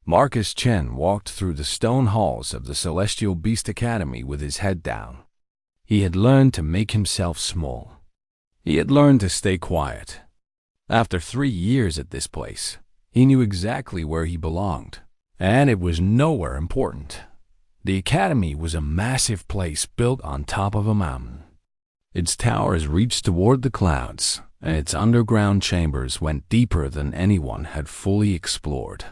Marcus Chen walked through the stone halls of the Celestial Beast Academy with his head down. He had learned to make himself small. He had learned to stay quiet. After 3 years at this place, he knew exactly where he belonged, and it was nowhere important. The academy was a massive place built on top of a mountain. Its towers reached toward the clouds, and its underground chambers went deeper than anyone had fully explored.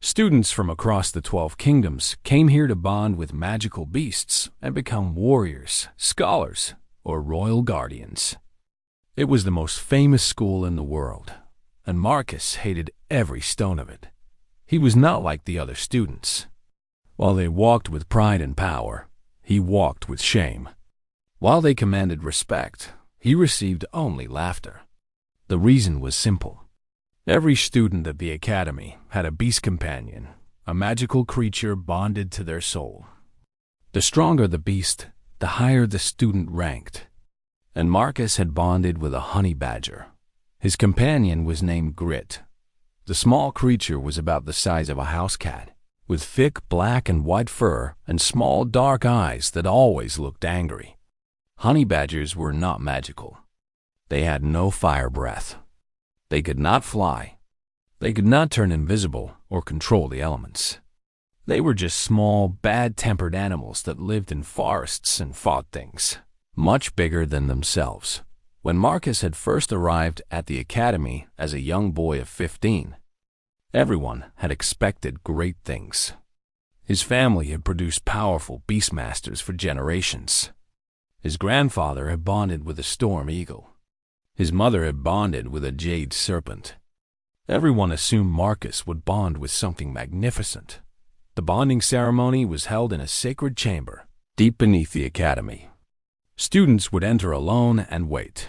Students from across the 12 kingdoms came here to bond with magical beasts and become warriors, scholars, or royal guardians. It was the most famous school in the world, and Marcus hated every stone of it. He was not like the other students. While they walked with pride and power, he walked with shame. While they commanded respect, he received only laughter. The reason was simple. Every student at the academy had a beast companion, a magical creature bonded to their soul. The stronger the beast, the higher the student ranked. And Marcus had bonded with a honey badger. His companion was named Grit. The small creature was about the size of a house cat, with thick black and white fur and small dark eyes that always looked angry. Honey badgers were not magical. They had no fire breath. They could not fly. They could not turn invisible or control the elements. They were just small, bad-tempered animals that lived in forests and fought things, much bigger than themselves. When Marcus had first arrived at the academy as a young boy of 15, everyone had expected great things. His family had produced powerful beastmasters for generations. His grandfather had bonded with a storm eagle. His mother had bonded with a jade serpent. Everyone assumed Marcus would bond with something magnificent. The bonding ceremony was held in a sacred chamber, deep beneath the academy. Students would enter alone and wait.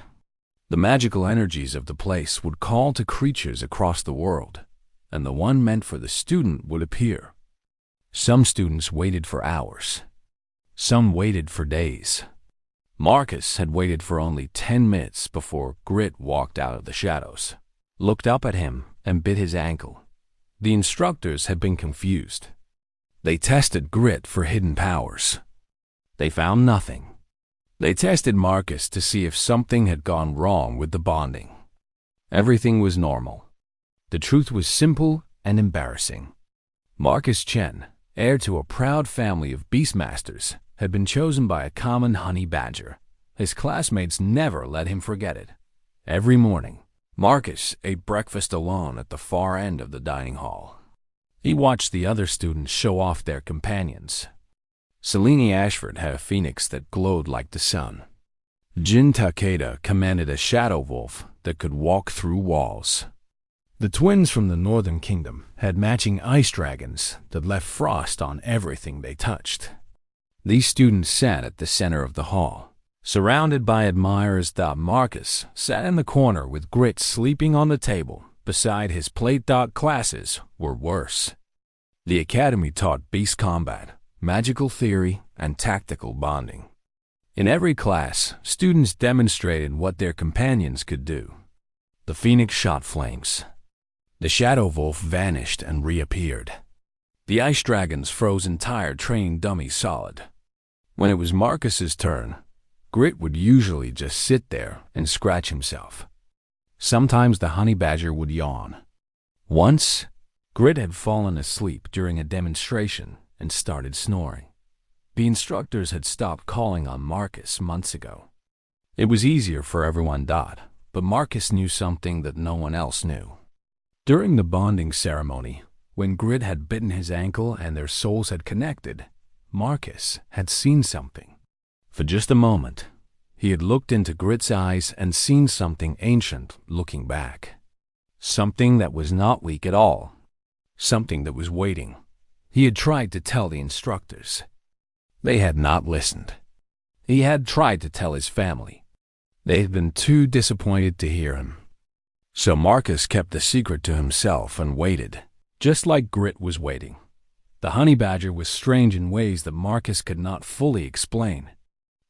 The magical energies of the place would call to creatures across the world, and the one meant for the student would appear. Some students waited for hours. Some waited for days. Marcus had waited for only 10 minutes before Grit walked out of the shadows, looked up at him, and bit his ankle. The instructors had been confused. They tested Grit for hidden powers. They found nothing. They tested Marcus to see if something had gone wrong with the bonding. Everything was normal. The truth was simple and embarrassing. Marcus Chen, heir to a proud family of beastmasters, had been chosen by a common honey badger. His classmates never let him forget it. Every morning, Marcus ate breakfast alone at the far end of the dining hall. He watched the other students show off their companions. Selene Ashford had a phoenix that glowed like the sun. Jin Takeda commanded a shadow wolf that could walk through walls. The twins from the Northern Kingdom had matching ice dragons that left frost on everything they touched. These students sat at the center of the hall, surrounded by admirers that Marcus sat in the corner with Grit sleeping on the table beside his plate. Classes were worse. The academy taught beast combat, magical theory, and tactical bonding. In every class, students demonstrated what their companions could do. The phoenix shot flames. The shadow wolf vanished and reappeared. The ice dragons froze entire training dummies solid. When it was Marcus's turn, Grit would usually just sit there and scratch himself. Sometimes the honey badger would yawn. Once, Grit had fallen asleep during a demonstration and started snoring. The instructors had stopped calling on Marcus months ago. It was easier for everyone. But Marcus knew something that no one else knew. During the bonding ceremony, when Grit had bitten his ankle and their souls had connected, Marcus had seen something. For just a moment, he had looked into Grit's eyes and seen something ancient looking back. Something that was not weak at all. Something that was waiting. He had tried to tell the instructors. They had not listened. He had tried to tell his family. They had been too disappointed to hear him. So Marcus kept the secret to himself and waited, just like Grit was waiting. The honey badger was strange in ways that Marcus could not fully explain.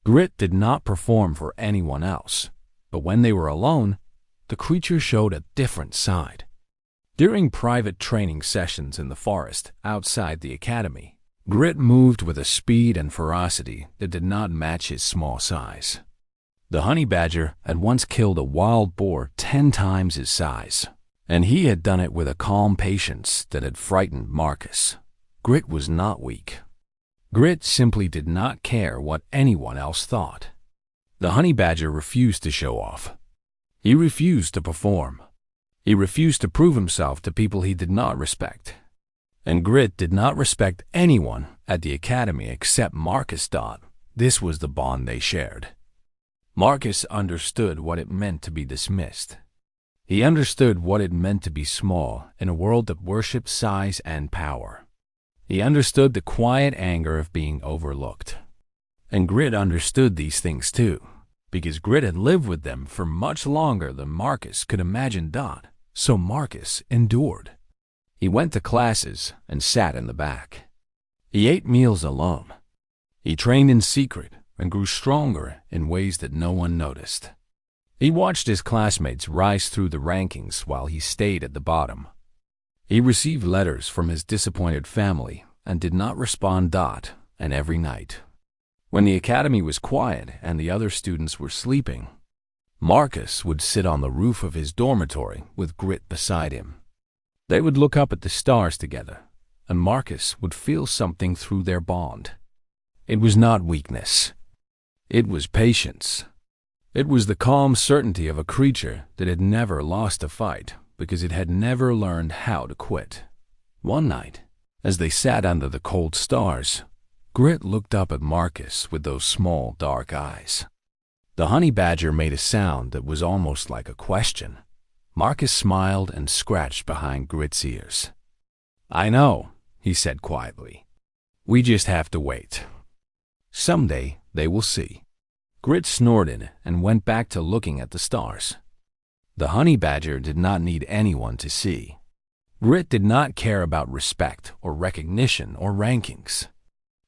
Grit did not perform for anyone else, but when they were alone, the creature showed a different side. During private training sessions in the forest outside the academy, Grit moved with a speed and ferocity that did not match his small size. The honey badger had once killed a wild boar 10 times his size, and he had done it with a calm patience that had frightened Marcus. Grit was not weak. Grit simply did not care what anyone else thought. The honey badger refused to show off. He refused to perform. He refused to prove himself to people he did not respect. And Grit did not respect anyone at the academy except Marcus. This was the bond they shared. Marcus understood what it meant to be dismissed. He understood what it meant to be small in a world that worshipped size and power. He understood the quiet anger of being overlooked. And Grit understood these things too, because Grit had lived with them for much longer than Marcus could imagine. So Marcus endured. He went to classes and sat in the back. He ate meals alone. He trained in secret and grew stronger in ways that no one noticed. He watched his classmates rise through the rankings while he stayed at the bottom. He received letters from his disappointed family and did not respond. And every night, when the academy was quiet and the other students were sleeping, Marcus would sit on the roof of his dormitory with Grit beside him. They would look up at the stars together, and Marcus would feel something through their bond. It was not weakness. It was patience. It was the calm certainty of a creature that had never lost a fight because it had never learned how to quit. One night, as they sat under the cold stars, Grit looked up at Marcus with those small, dark eyes. The honey badger made a sound that was almost like a question. Marcus smiled and scratched behind Grit's ears. "I know," he said quietly. "We just have to wait. Someday they will see." Grit snorted and went back to looking at the stars. The honey badger did not need anyone to see. Grit did not care about respect or recognition or rankings.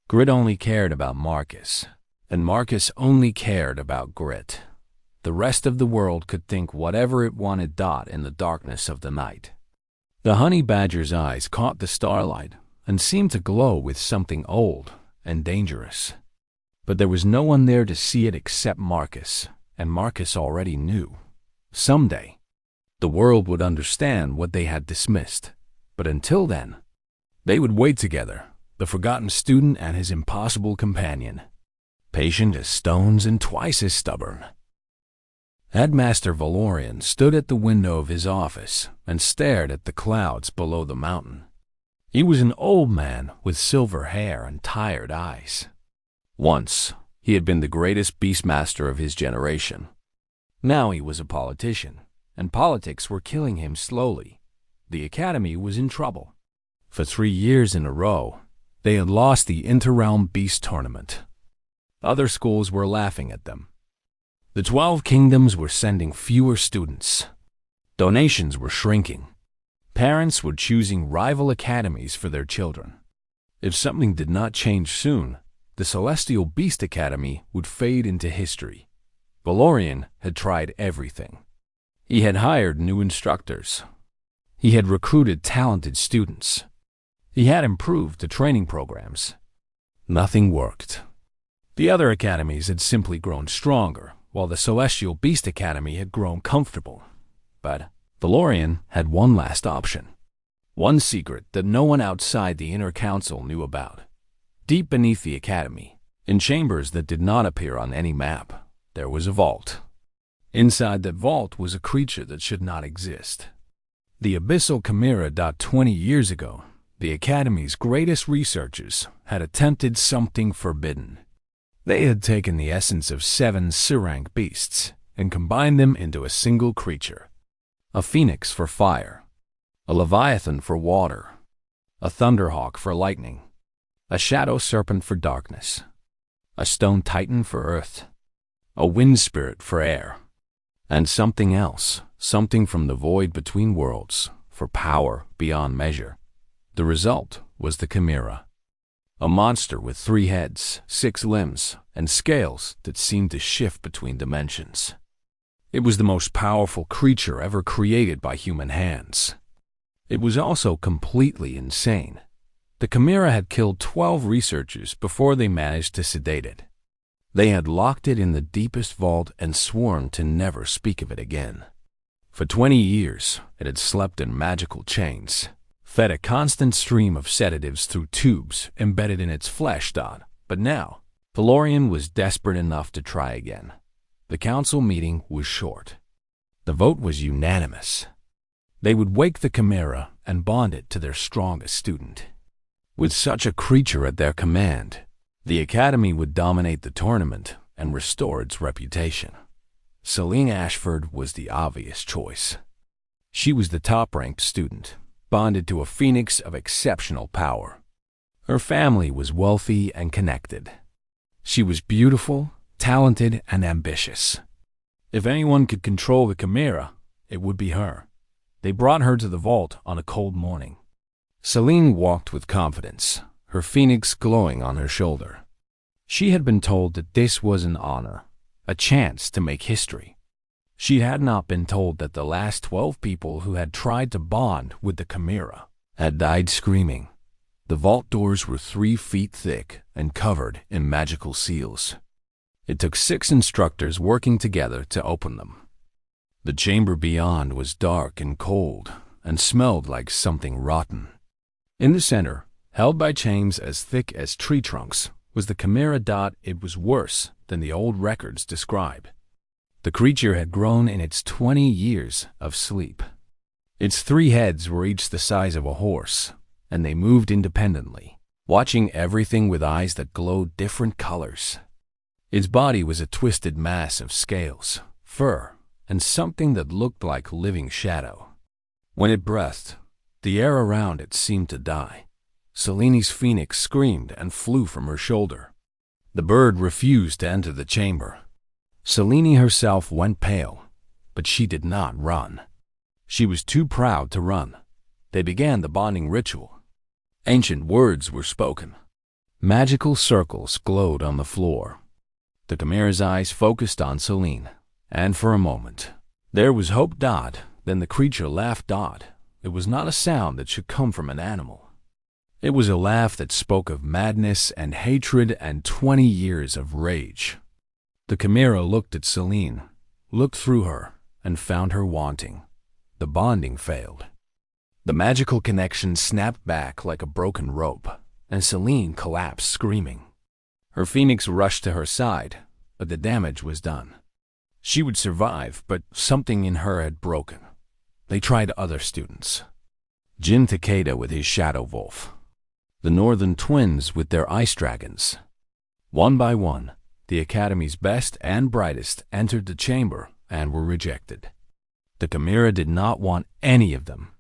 Grit only cared about Marcus, and Marcus only cared about Grit. The rest of the world could think whatever it wanted. In the darkness of the night, the honey badger's eyes caught the starlight and seemed to glow with something old and dangerous. But there was no one there to see it except Marcus, and Marcus already knew. Someday, the world would understand what they had dismissed. But until then, they would wait together, the forgotten student and his impossible companion, patient as stones and twice as stubborn. Headmaster Valorian stood at the window of his office and stared at the clouds below the mountain. He was an old man with silver hair and tired eyes. Once, he had been the greatest beastmaster of his generation. Now he was a politician, and politics were killing him slowly. The academy was in trouble. For 3 years in a row, they had lost the Interrealm Beast Tournament. Other schools were laughing at them. The 12 kingdoms were sending fewer students. Donations were shrinking. Parents were choosing rival academies for their children. If something did not change soon, the Celestial Beast Academy would fade into history. Valorian had tried everything. He had hired new instructors. He had recruited talented students. He had improved the training programs. Nothing worked. The other academies had simply grown stronger, while the Celestial Beast Academy had grown comfortable. But Valorian had one last option. One secret that no one outside the Inner Council knew about. Deep beneath the academy, in chambers that did not appear on any map, there was a vault. Inside that vault was a creature that should not exist. The abyssal chimera. 20 years ago, the academy's greatest researchers had attempted something forbidden. They had taken the essence of 7 Sirank beasts and combined them into a single creature. A phoenix for fire, a leviathan for water, a thunderhawk for lightning, a shadow serpent for darkness, a stone titan for earth, a wind spirit for air, and something else, something from the void between worlds, for power beyond measure. The result was the chimera. A monster with 3 heads, 6 limbs, and scales that seemed to shift between dimensions. It was the most powerful creature ever created by human hands. It was also completely insane. The Chimera had killed 12 researchers before they managed to sedate it. They had locked it in the deepest vault and sworn to never speak of it again. For 20 years, it had slept in magical chains, fed a constant stream of sedatives through tubes embedded in its flesh. But now, Valorian was desperate enough to try again. The council meeting was short. The vote was unanimous. They would wake the Chimera and bond it to their strongest student. With such a creature at their command, the Academy would dominate the tournament and restore its reputation. Celine Ashford was the obvious choice. She was the top-ranked student, bonded to a phoenix of exceptional power. Her family was wealthy and connected. She was beautiful, talented, and ambitious. If anyone could control the Chimera, it would be her. They brought her to the vault on a cold morning. Celine walked with confidence, her phoenix glowing on her shoulder. She had been told that this was an honor, a chance to make history. She had not been told that the last 12 people who had tried to bond with the Chimera had died screaming. The vault doors were 3 feet thick and covered in magical seals. It took 6 instructors working together to open them. The chamber beyond was dark and cold and smelled like something rotten. In the center, held by chains as thick as tree trunks, was the Chimera. It was worse than the old records describe. The creature had grown in its 20 years of sleep. Its 3 heads were each the size of a horse, and they moved independently, watching everything with eyes that glowed different colors. Its body was a twisted mass of scales, fur, and something that looked like living shadow. When it breathed, the air around it seemed to die. Celine's phoenix screamed and flew from her shoulder. The bird refused to enter the chamber. Celine herself went pale, but she did not run. She was too proud to run. They began the bonding ritual. Ancient words were spoken. Magical circles glowed on the floor. The Chimera's eyes focused on Celine, and for a moment, there was hope. Then the creature laughed. It was not a sound that should come from an animal. It was a laugh that spoke of madness and hatred and 20 years of rage. The Chimera looked at Celine, looked through her, and found her wanting. The bonding failed. The magical connection snapped back like a broken rope, and Celine collapsed screaming. Her phoenix rushed to her side, but the damage was done. She would survive, but something in her had broken. They tried other students. Jin Takeda with his Shadow Wolf. The Northern Twins with their Ice Dragons. One by one, the Academy's best and brightest entered the chamber and were rejected. The Chimera did not want any of them.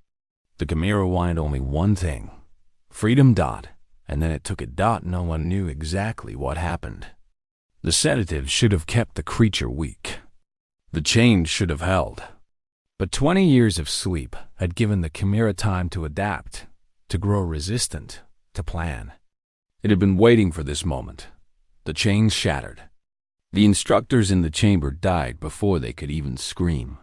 The Chimera wanted only one thing, freedom. And then it took it. No one knew exactly what happened. The sedatives should have kept the creature weak. The chains should have held. But 20 years of sleep had given the Chimera time to adapt, to grow resistant, to plan. It had been waiting for this moment. The chains shattered. The instructors in the chamber died before they could even scream.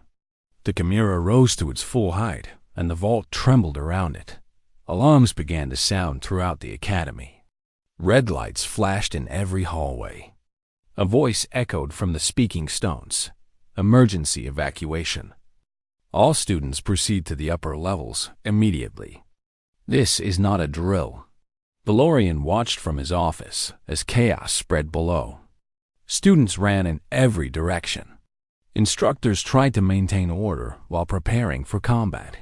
The Chimera rose to its full height, and the vault trembled around it. Alarms began to sound throughout the Academy. Red lights flashed in every hallway. A voice echoed from the speaking stones. Emergency evacuation. All students proceed to the upper levels immediately. This is not a drill. Valorian watched from his office as chaos spread below. Students ran in every direction. Instructors tried to maintain order while preparing for combat.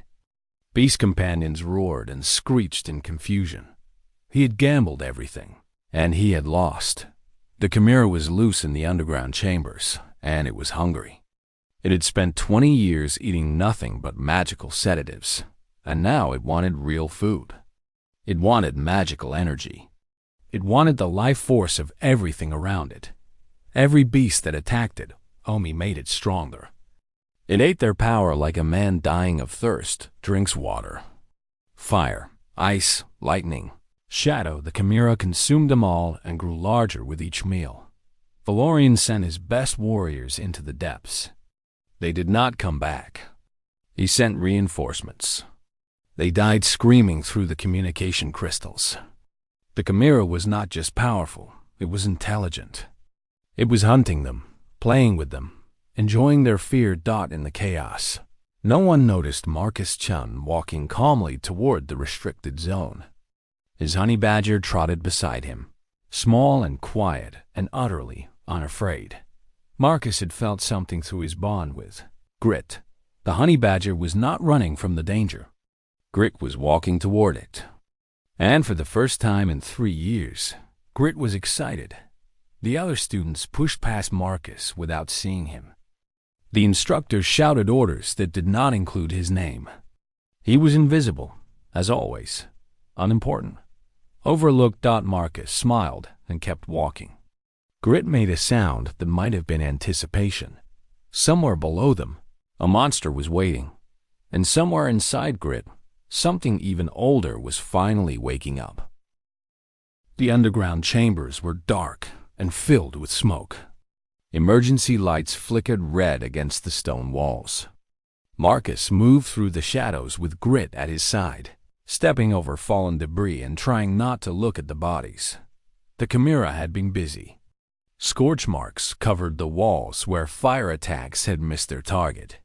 Beast companions roared and screeched in confusion. He had gambled everything, and he had lost. The Chimera was loose in the underground chambers, and it was hungry. It had spent 20 years eating nothing but magical sedatives, and now it wanted real food. It wanted magical energy. It wanted the life force of everything around it. Every beast that attacked it only made it stronger. It ate their power like a man dying of thirst drinks water. Fire, ice, lightning, shadow, the Chimera consumed them all and grew larger with each meal. Valorian sent his best warriors into the depths. They did not come back. He sent reinforcements. They died screaming through the communication crystals. The chimera was not just powerful, it was intelligent. It was hunting them, playing with them, enjoying their fear in the chaos. No one noticed Marcus Chun walking calmly toward the restricted zone. His honey badger trotted beside him, small and quiet and utterly unafraid. Marcus had felt something through his bond with Grit. The honey badger was not running from the danger. Grit was walking toward it. And for the first time in 3 years, Grit was excited. The other students pushed past Marcus without seeing him. The instructor shouted orders that did not include his name. He was invisible, as always, unimportant. Overlooked. Marcus smiled and kept walking. Grit made a sound that might have been anticipation. Somewhere below them, a monster was waiting. And somewhere inside Grit, something even older was finally waking up. The underground chambers were dark and filled with smoke. Emergency lights flickered red against the stone walls. Marcus moved through the shadows with Grit at his side, stepping over fallen debris and trying not to look at the bodies. The chimera had been busy. Scorch marks covered the walls where fire attacks had missed their target.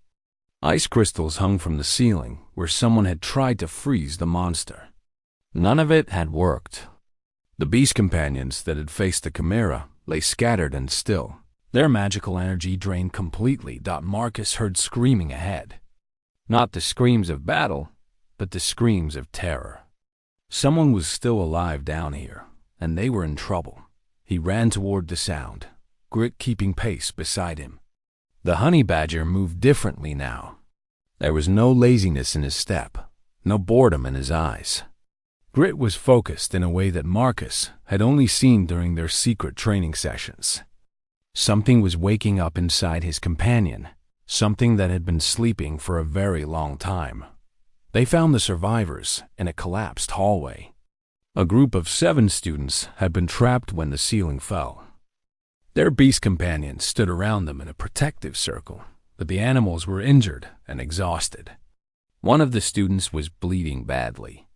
Ice crystals hung from the ceiling where someone had tried to freeze the monster. None of it had worked. The beast companions that had faced the chimera lay scattered and still, their magical energy drained completely. Marcus heard screaming ahead. Not the screams of battle, but the screams of terror. Someone was still alive down here, and they were in trouble. He ran toward the sound, Grit keeping pace beside him. The honey badger moved differently now. There was no laziness in his step, no boredom in his eyes. Grit was focused in a way that Marcus had only seen during their secret training sessions. Something was waking up inside his companion, something that had been sleeping for a very long time. They found the survivors in a collapsed hallway. A group of 7 students had been trapped when the ceiling fell. Their beast companions stood around them in a protective circle, but the animals were injured and exhausted. One of the students was bleeding badly.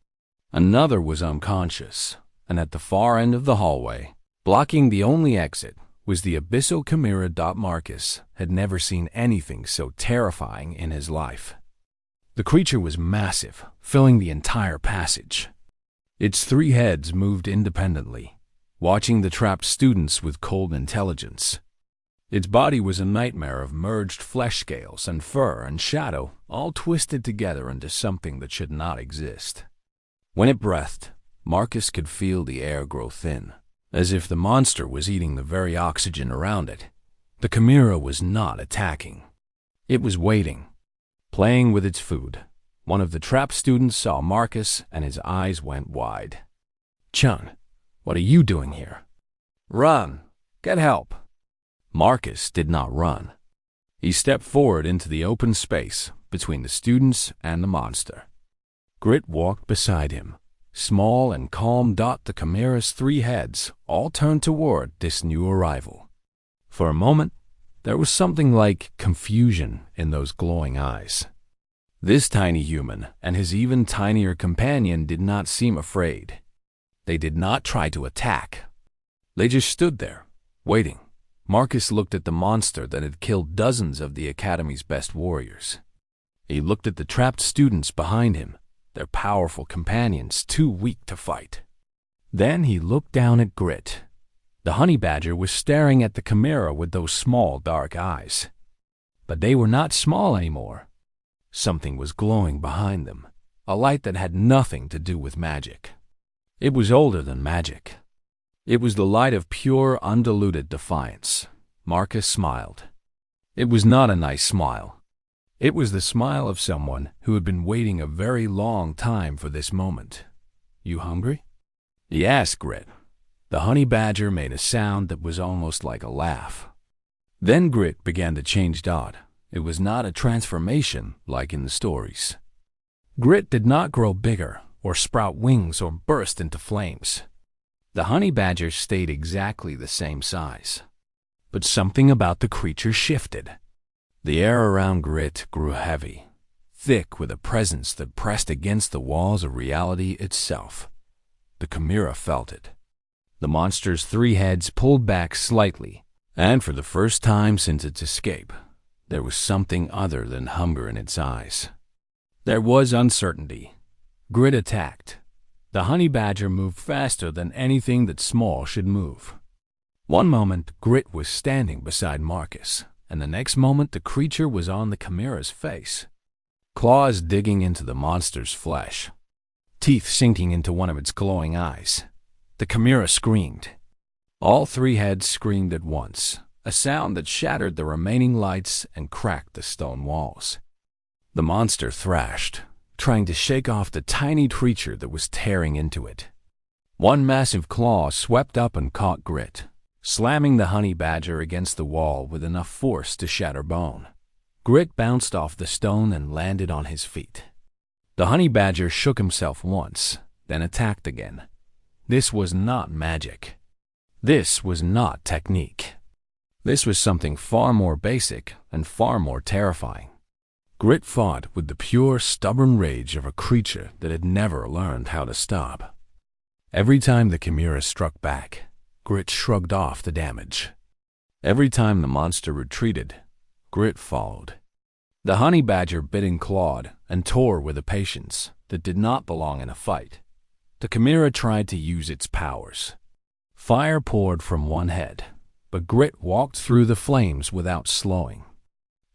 Another was unconscious, and at the far end of the hallway, blocking the only exit, was the abyssal chimera. Marcus had never seen anything so terrifying in his life. The creature was massive, filling the entire passage. Its 3 heads moved independently, watching the trapped students with cold intelligence. Its body was a nightmare of merged flesh scales and fur and shadow, all twisted together into something that should not exist. When it breathed, Marcus could feel the air grow thin, as if the monster was eating the very oxygen around it. The chimera was not attacking. It was waiting, playing with its food. One of the trapped students saw Marcus and his eyes went wide. "Chun, what are you doing here?" "Run! Get help!" Marcus did not run. He stepped forward into the open space between the students and the monster. Grit walked beside him, small and calm. The chimera's 3 heads all turned toward this new arrival. For a moment, there was something like confusion in those glowing eyes. This tiny human and his even tinier companion did not seem afraid. They did not try to attack. They just stood there, waiting. Marcus looked at the monster that had killed dozens of the Academy's best warriors. He looked at the trapped students behind him, their powerful companions too weak to fight. Then he looked down at Grit. The honey badger was staring at the chimera with those small dark eyes. But they were not small anymore. Something was glowing behind them, a light that had nothing to do with magic. It was older than magic. It was the light of pure, undiluted defiance. Marcus smiled. It was not a nice smile. It was the smile of someone who had been waiting a very long time for this moment. "You hungry?" he asked Grit. The honey badger made a sound that was almost like a laugh. Then Grit began to change. It was not a transformation like in the stories. Grit did not grow bigger or sprout wings or burst into flames. The honey badger stayed exactly the same size. But something about the creature shifted. The air around Grit grew heavy, thick with a presence that pressed against the walls of reality itself. The Chimera felt it. The monster's 3 heads pulled back slightly, and for the first time since its escape, there was something other than hunger in its eyes. There was uncertainty. Grit attacked. The honey badger moved faster than anything that small should move. One moment, Grit was standing beside Marcus, and the next moment the creature was on the Chimera's face. Claws digging into the monster's flesh. Teeth sinking into one of its glowing eyes. The Chimera screamed. All 3 heads screamed at once, a sound that shattered the remaining lights and cracked the stone walls. The monster thrashed, trying to shake off the tiny creature that was tearing into it. One massive claw swept up and caught Grit, slamming the honey badger against the wall with enough force to shatter bone. Grit bounced off the stone and landed on his feet. The honey badger shook himself once, then attacked again. This was not magic. This was not technique. This was something far more basic and far more terrifying. Grit fought with the pure, stubborn rage of a creature that had never learned how to stop. Every time the Chimera struck back, Grit shrugged off the damage. Every time the monster retreated, Grit followed. The honey badger bit and clawed and tore with a patience that did not belong in a fight. The Chimera tried to use its powers. Fire poured from one head, but Grit walked through the flames without slowing.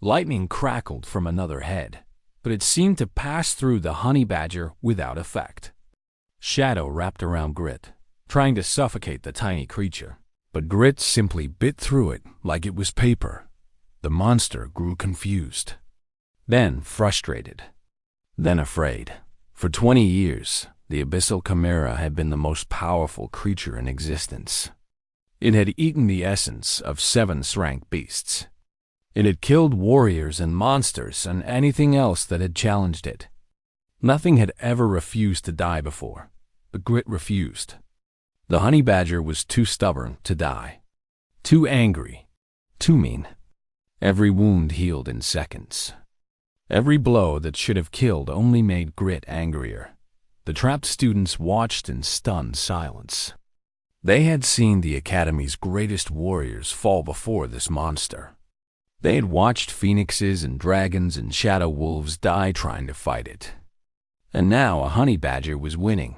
Lightning crackled from another head, but it seemed to pass through the honey badger without effect. Shadow wrapped around Grit, trying to suffocate the tiny creature, but Grit simply bit through it like it was paper. The monster grew confused, then frustrated, then afraid. For 20 years, the abyssal Chimera had been the most powerful creature in existence. It had eaten the essence of 7 rank beasts. It had killed warriors and monsters and anything else that had challenged it. Nothing had ever refused to die before, but Grit refused. The honey badger was too stubborn to die, too angry, too mean. Every wound healed in seconds. Every blow that should have killed only made Grit angrier. The trapped students watched in stunned silence. They had seen the Academy's greatest warriors fall before this monster. They had watched phoenixes and dragons and shadow wolves die trying to fight it. And now a honey badger was winning.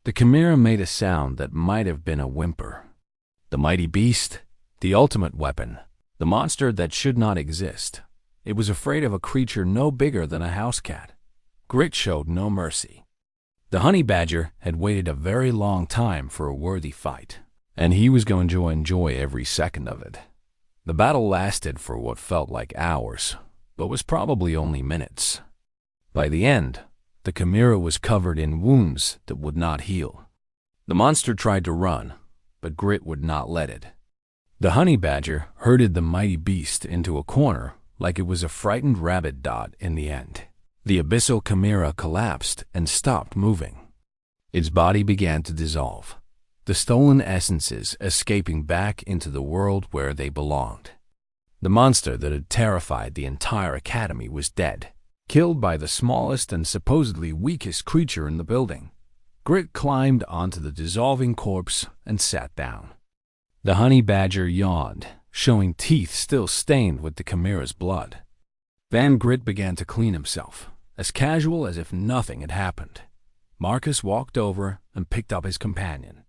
The Chimera made a sound that might have been a whimper. The mighty beast, the ultimate weapon, the monster that should not exist. It was afraid of a creature no bigger than a house cat. Grit showed no mercy. The honey badger had waited a very long time for a worthy fight, and he was going to enjoy every second of it. The battle lasted for what felt like hours, but was probably only minutes. By the end, the Chimera was covered in wounds that would not heal. The monster tried to run, but Grit would not let it. The honey badger herded the mighty beast into a corner like it was a frightened rabbit dot in the end. The abyssal Chimera collapsed and stopped moving. Its body began to dissolve, the stolen essences escaping back into the world where they belonged. The monster that had terrified the entire Academy was dead, killed by the smallest and supposedly weakest creature in the building. Grit climbed onto the dissolving corpse and sat down. The honey badger yawned, showing teeth still stained with the Chimera's blood. Then Grit began to clean himself, as casual as if nothing had happened. Marcus walked over and picked up his companion.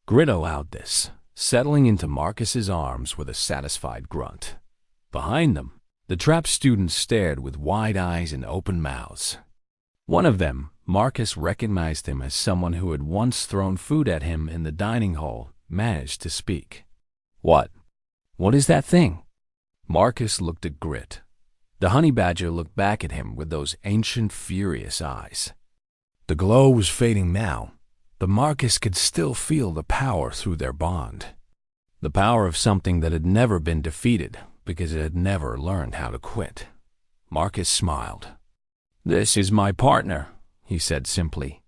Grit allowed this, settling into Marcus's arms with a satisfied grunt. Behind them, the trapped students stared with wide eyes and open mouths. One of them, Marcus recognized him as someone who had once thrown food at him in the dining hall, managed to speak. "What? What is that thing?" Marcus looked at Grit. The honey badger looked back at him with those ancient, furious eyes. The glow was fading now, but Marcus could still feel the power through their bond. The power of something that had never been defeated because it had never learned how to quit. Marcus smiled. "This is my partner," he said simply.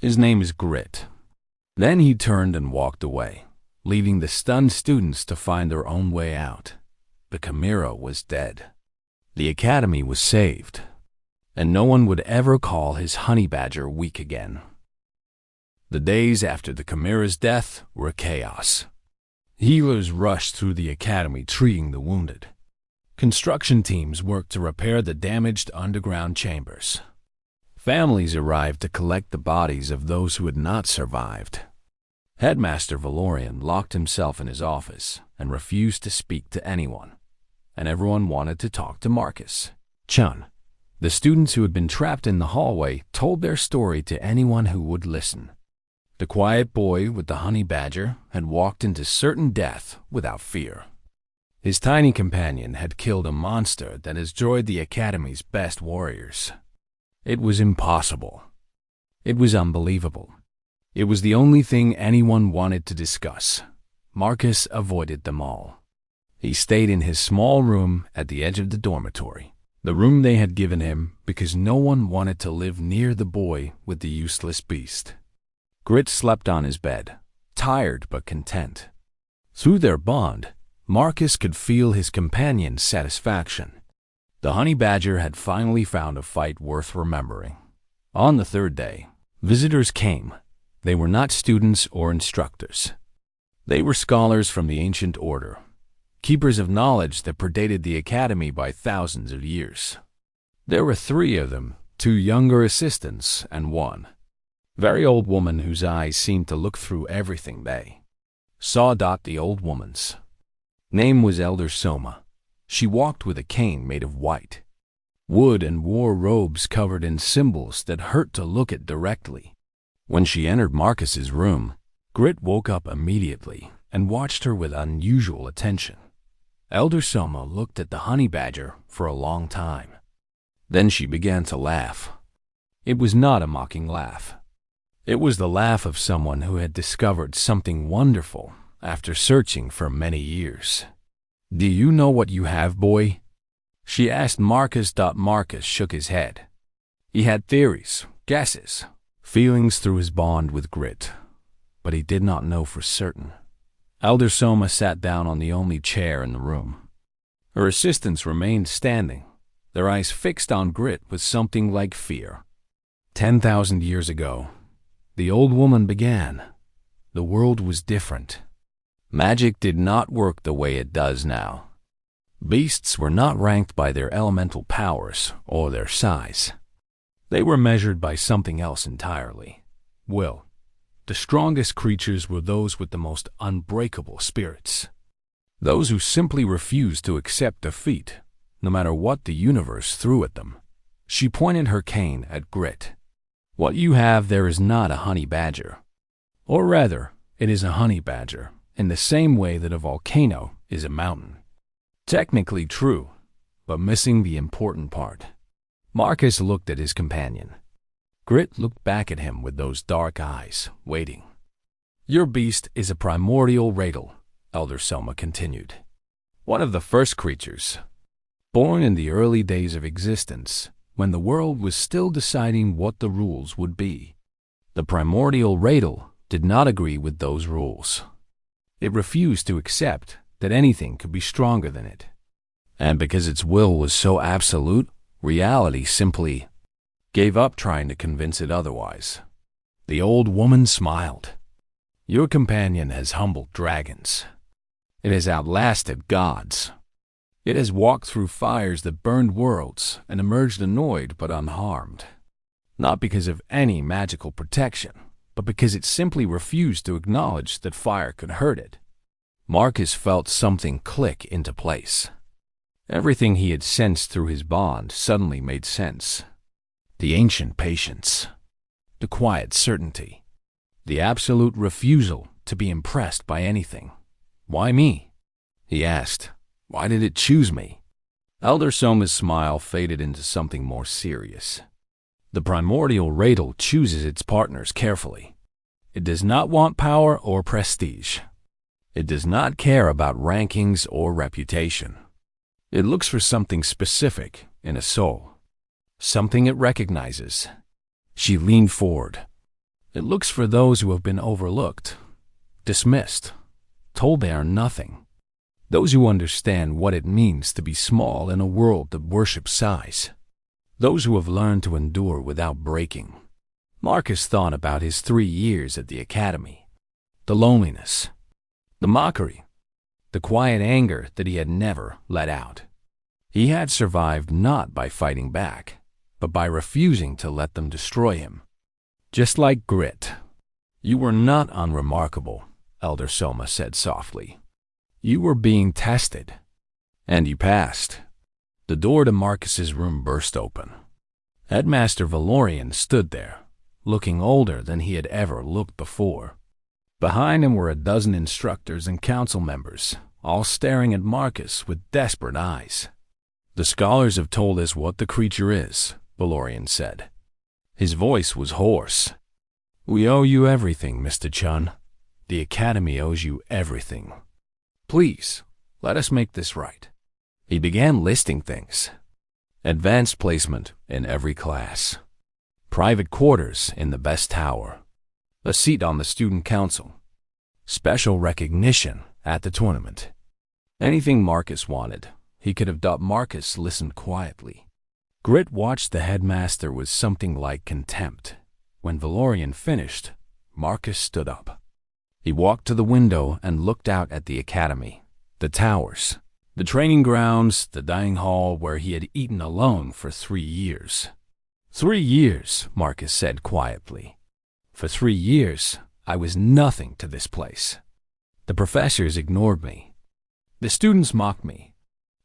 "His name is Grit." Then he turned and walked away, leaving the stunned students to find their own way out. The Chimera was dead. The Academy was saved. and no one would ever call his honey badger weak again. The days after the Chimera's death were chaos. Healers rushed through the academy treating the wounded. Construction teams worked to repair the damaged underground chambers. Families arrived to collect the bodies of those who had not survived. Headmaster Valorian locked himself in his office and refused to speak to anyone, and everyone wanted to talk to Marcus. Chun. The students who had been trapped in the hallway told their story to anyone who would listen. The quiet boy with the honey badger had walked into certain death without fear. His tiny companion had killed a monster that has destroyed the Academy's best warriors. It was impossible. It was unbelievable. It was the only thing anyone wanted to discuss. Marcus avoided them all. He stayed in his small room at the edge of the dormitory, the room they had given him because no one wanted to live near the boy with the useless beast. Grit slept on his bed, tired but content. Through their bond, Marcus could feel his companion's satisfaction. The honey badger had finally found a fight worth remembering. On the third day, visitors came. They were not students or instructors. They were scholars from the ancient order, keepers of knowledge that predated the academy by thousands of years. There were 3 of them, 2 younger assistants and 1 very old woman whose eyes seemed to look through everything they saw. The old woman's name was Elder Soma. She walked with a cane made of white wood and wore robes covered in symbols that hurt to look at directly. When she entered Marcus's room, Grit woke up immediately and watched her with unusual attention. Elder Soma looked at the honey badger for a long time. Then she began to laugh. It was not a mocking laugh. It was the laugh of someone who had discovered something wonderful after searching for many years. "Do you know what you have, boy?" she asked Marcus. Marcus shook his head. He had theories, guesses, feelings through his bond with Grit, but he did not know for certain. Elder Soma sat down on the only chair in the room. Her assistants remained standing, their eyes fixed on Grit with something like fear. 10,000 years ago, the old woman began. The world was different. Magic did not work the way it does now. Beasts were not ranked by their elemental powers or their size. They were measured by something else entirely: will. The strongest creatures were those with the most unbreakable spirits. Those who simply refused to accept defeat, no matter what the universe threw at them. She pointed her cane at Grit. "What you have there is not a honey badger. Or rather, it is a honey badger, in the same way that a volcano is a mountain." Technically true, but missing the important part. Marcus looked at his companion. Grit looked back at him with those dark eyes, waiting. "Your beast is a primordial rattle," Elder Soma continued. "One of the first creatures, born in the early days of existence, when the world was still deciding what the rules would be. The primordial rattle did not agree with those rules. It refused to accept that anything could be stronger than it. And because its will was so absolute, reality simply gave up trying to convince it otherwise." The old woman smiled. "Your companion has humbled dragons. It has outlasted gods. It has walked through fires that burned worlds and emerged annoyed but unharmed. Not because of any magical protection, but because it simply refused to acknowledge that fire could hurt it." Marcus felt something click into place. Everything he had sensed through his bond suddenly made sense. The ancient patience, the quiet certainty, the absolute refusal to be impressed by anything. "Why me?" he asked. "Why did it choose me?" Elder Soma's smile faded into something more serious. "The primordial rattle chooses its partners carefully. It does not want power or prestige. It does not care about rankings or reputation. It looks for something specific in a soul, something it recognizes." She leaned forward. "It looks for those who have been overlooked, dismissed, told they are nothing. Those who understand what it means to be small in a world that worships size. those who have learned to endure without breaking. Marcus thought about his 3 years at the academy. The loneliness, the mockery, the quiet anger that he had never let out. He had survived not by fighting back, but by refusing to let them destroy him. Just like Grit. You were not unremarkable, Elder Soma said softly. You were being tested, and you passed. The door to Marcus's room burst open. Headmaster Valorian stood there, looking older than he had ever looked before. Behind him were a dozen instructors and council members, all staring at Marcus with desperate eyes. The scholars have told us what the creature is, Valorian said. His voice was hoarse. We owe you everything, Mr. Chun. The Academy owes you everything. Please, let us make this right. He began listing things. Advanced placement in every class. Private quarters in the best tower. A seat on the student council. Special recognition at the tournament. Anything Marcus wanted, he could have done. Marcus listened quietly. Grit watched the headmaster with something like contempt. When Valorian finished, Marcus stood up. He walked to the window and looked out at the academy, the towers, the training grounds, the dining hall where he had eaten alone for 3 years. 3 years, Marcus said quietly. For 3 years, I was nothing to this place. The professors ignored me. The students mocked me.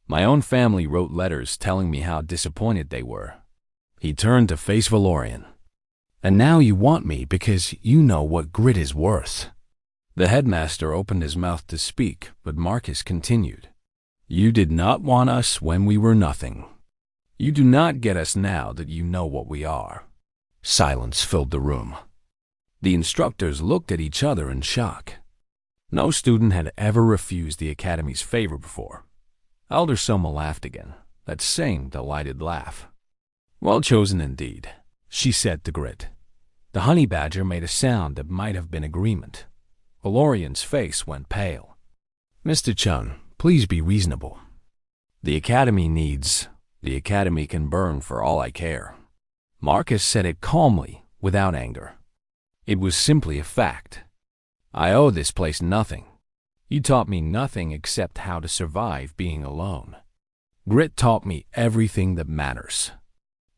My own family wrote letters telling me how disappointed they were. He turned to face Valorian. And now you want me because you know what Grit is worth. The headmaster opened his mouth to speak, but Marcus continued. You did not want us when we were nothing. You do not get us now that you know what we are. Silence filled the room. The instructors looked at each other in shock. No student had ever refused the Academy's favor before. Elder Soma laughed again, that same delighted laugh. Well chosen indeed, she said to Grit. The honey badger made a sound that might have been agreement. Valorian's face went pale. Mr. Chun, please be reasonable. The Academy needs. The Academy can burn for all I care. Marcus said it calmly, without anger. It was simply a fact. I owe this place nothing. You taught me nothing except how to survive being alone. Grit taught me everything that matters.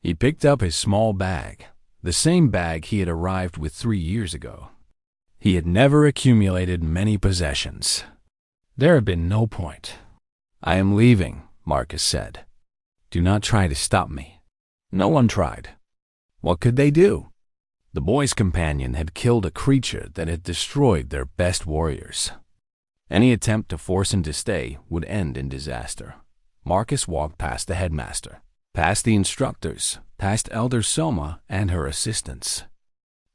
He picked up his small bag, the same bag he had arrived with 3 years ago. He had never accumulated many possessions. There had been no point. I am leaving, Marcus said. Do not try to stop me. No one tried. What could they do? The boy's companion had killed a creature that had destroyed their best warriors. Any attempt to force him to stay would end in disaster. Marcus walked past the headmaster, past the instructors, past Elder Soma and her assistants.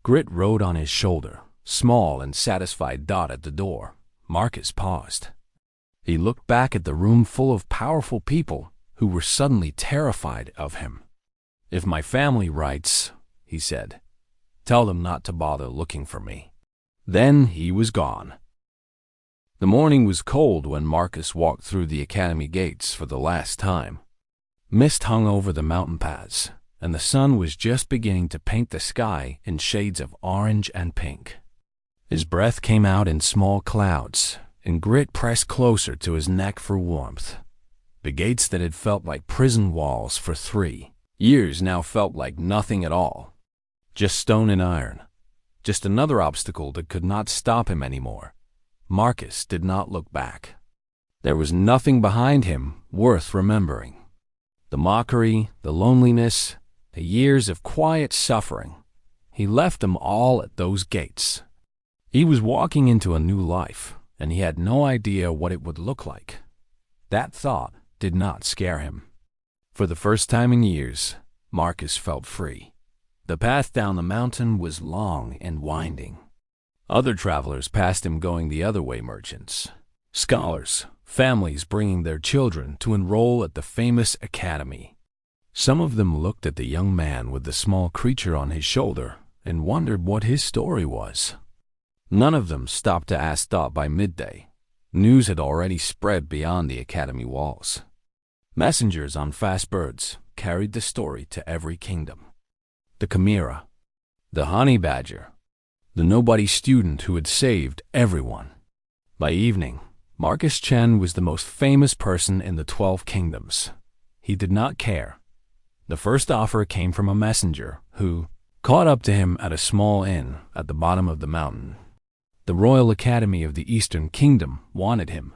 Grit rode on his shoulder, small and satisfied dot at the door. Marcus paused. He looked back at the room full of powerful people who were suddenly terrified of him. If my family writes, he said, tell them not to bother looking for me. Then he was gone. The morning was cold when Marcus walked through the academy gates for the last time. Mist hung over the mountain paths, and the sun was just beginning to paint the sky in shades of orange and pink. His breath came out in small clouds, and Grit pressed closer to his neck for warmth. The gates that had felt like prison walls for 3 years now felt like nothing at all. Just stone and iron. Just another obstacle that could not stop him anymore. Marcus did not look back. There was nothing behind him worth remembering. The mockery, the loneliness, the years of quiet suffering. He left them all at those gates. He was walking into a new life, and he had no idea what it would look like. That thought did not scare him. For the first time in years, Marcus felt free. The path down the mountain was long and winding. Other travelers passed him going the other way, merchants, scholars, families bringing their children to enroll at the famous academy. Some of them looked at the young man with the small creature on his shoulder and wondered what his story was. None of them stopped to ask thought. By midday. News had already spread beyond the academy walls. Messengers on fast birds, carried the story to every kingdom. The chimera, the honey badger, the nobody student who had saved everyone. By evening, Marcus Chen was the most famous person in the 12 kingdoms. He did not care. The first offer came from a messenger who caught up to him at a small inn at the bottom of the mountain. The Royal Academy of the Eastern Kingdom wanted him.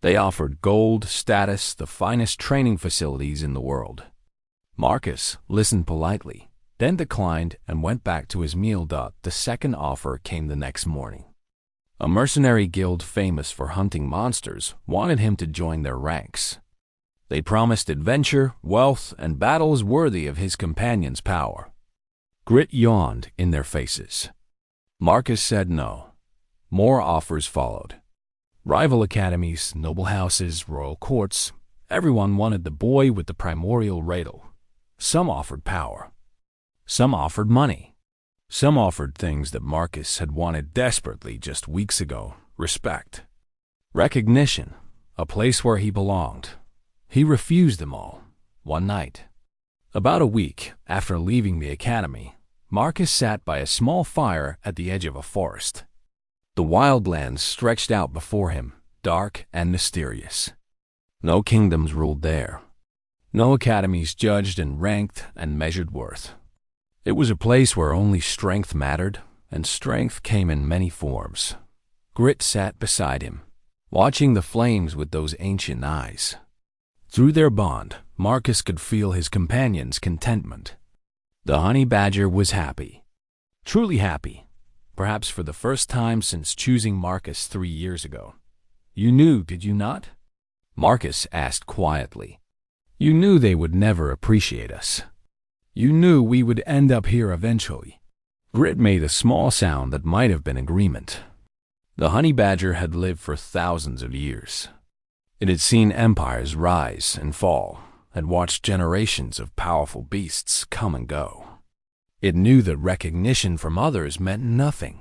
They offered gold, status, the finest training facilities in the world. Marcus listened politely, then declined and went back to his meal. The second offer came the next morning. A mercenary guild famous for hunting monsters wanted him to join their ranks. They promised adventure, wealth, and battles worthy of his companion's power. Grit yawned in their faces. Marcus said no. More offers followed. Rival academies, noble houses, royal courts, everyone wanted the boy with the primordial radle. Some offered power. Some offered money. Some offered things that Marcus had wanted desperately just weeks ago: respect, recognition, a place where he belonged. He refused them all, one night. About a week after leaving the academy, Marcus sat by a small fire at the edge of a forest. The wildlands stretched out before him, dark and mysterious. No kingdoms ruled there. No academies judged and ranked and measured worth. It was a place where only strength mattered, and strength came in many forms. Grit sat beside him, watching the flames with those ancient eyes. Through their bond, Marcus could feel his companion's contentment. The honey badger was happy. Truly happy. Perhaps for the first time since choosing Marcus 3 years ago. "You knew, did you not?" Marcus asked quietly. "You knew they would never appreciate us. You knew we would end up here eventually." Grit made a small sound that might have been agreement. The honey badger had lived for thousands of years. It had seen empires rise and fall, had watched generations of powerful beasts come and go. It knew that recognition from others meant nothing.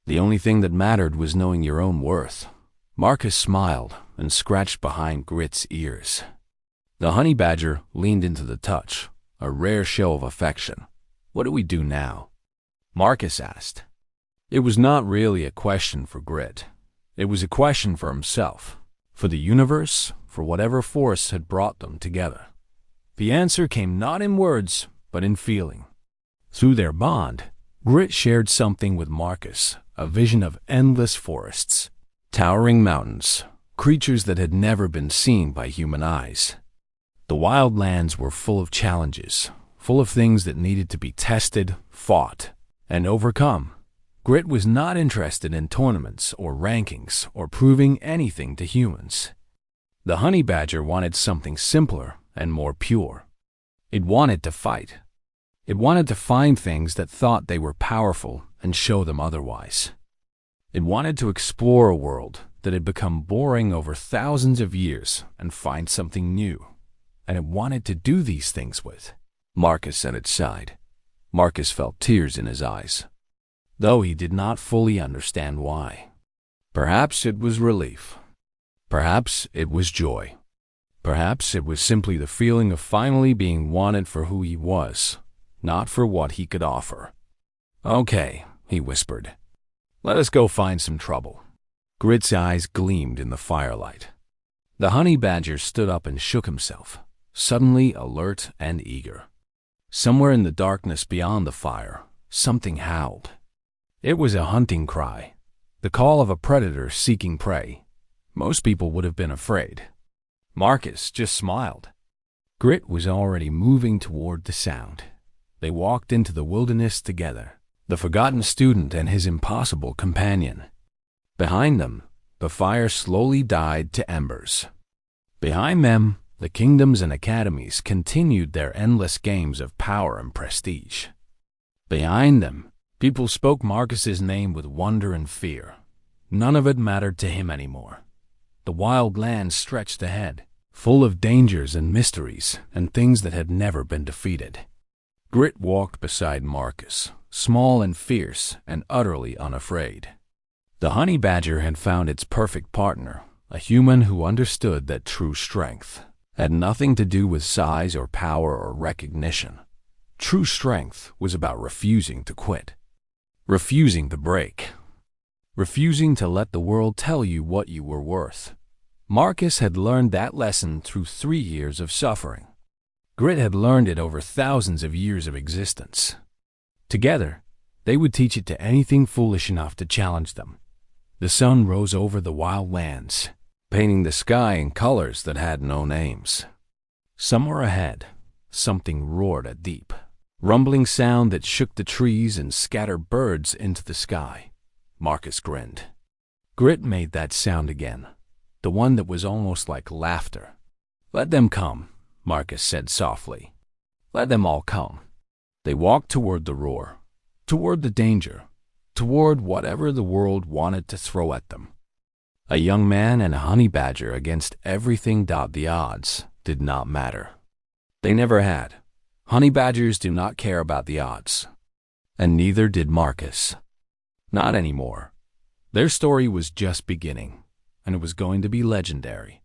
The only thing that mattered was knowing your own worth. Marcus smiled and scratched behind Grit's ears. The honey badger leaned into the touch, a rare show of affection. "What do we do now?" Marcus asked. It was not really a question for Grit. It was a question for himself, for the universe, for whatever force had brought them together. The answer came not in words, but in feeling. Through their bond, Grit shared something with Marcus, a vision of endless forests, towering mountains, creatures that had never been seen by human eyes. The wildlands were full of challenges, full of things that needed to be tested, fought, and overcome. Grit was not interested in tournaments or rankings or proving anything to humans. The honey badger wanted something simpler and more pure. It wanted to fight. It wanted to find things that thought they were powerful and show them otherwise. It wanted to explore a world that had become boring over thousands of years and find something new. And it wanted to do these things with Marcus at its side. Marcus felt tears in his eyes, though he did not fully understand why. Perhaps it was relief. Perhaps it was joy. Perhaps it was simply the feeling of finally being wanted for who he was, not for what he could offer. "Okay," he whispered. "Let us go find some trouble." Grit's eyes gleamed in the firelight. The honey badger stood up and shook himself, suddenly alert and eager. Somewhere in the darkness beyond the fire, something howled. It was a hunting cry, the call of a predator seeking prey. Most people would have been afraid. Marcus just smiled. Grit was already moving toward the sound. They walked into the wilderness together, the forgotten student and his impossible companion. Behind them, the fire slowly died to embers. Behind them, the kingdoms and academies continued their endless games of power and prestige. Behind them, people spoke Marcus's name with wonder and fear. None of it mattered to him anymore. The wild land stretched ahead, full of dangers and mysteries and things that had never been defeated. Grit walked beside Marcus, small and fierce and utterly unafraid. The honey badger had found its perfect partner, a human who understood that true strength had nothing to do with size or power or recognition. True strength was about refusing to quit, refusing to break, refusing to let the world tell you what you were worth. Marcus had learned that lesson through 3 years of suffering. Grit had learned it over thousands of years of existence. Together, they would teach it to anything foolish enough to challenge them. The sun rose over the wild lands, painting the sky in colors that had no names. Somewhere ahead, something roared a deep, rumbling sound that shook the trees and scattered birds into the sky. Marcus grinned. Grit made that sound again, the one that was almost like laughter. "Let them come," Marcus said softly. "Let them all come." They walked toward the roar, toward the danger, toward whatever the world wanted to throw at them. A young man and a honey badger against everything. The odds did not matter. They never had. Honey badgers do not care about the odds. And neither did Marcus. Not anymore. Their story was just beginning, and it was going to be legendary.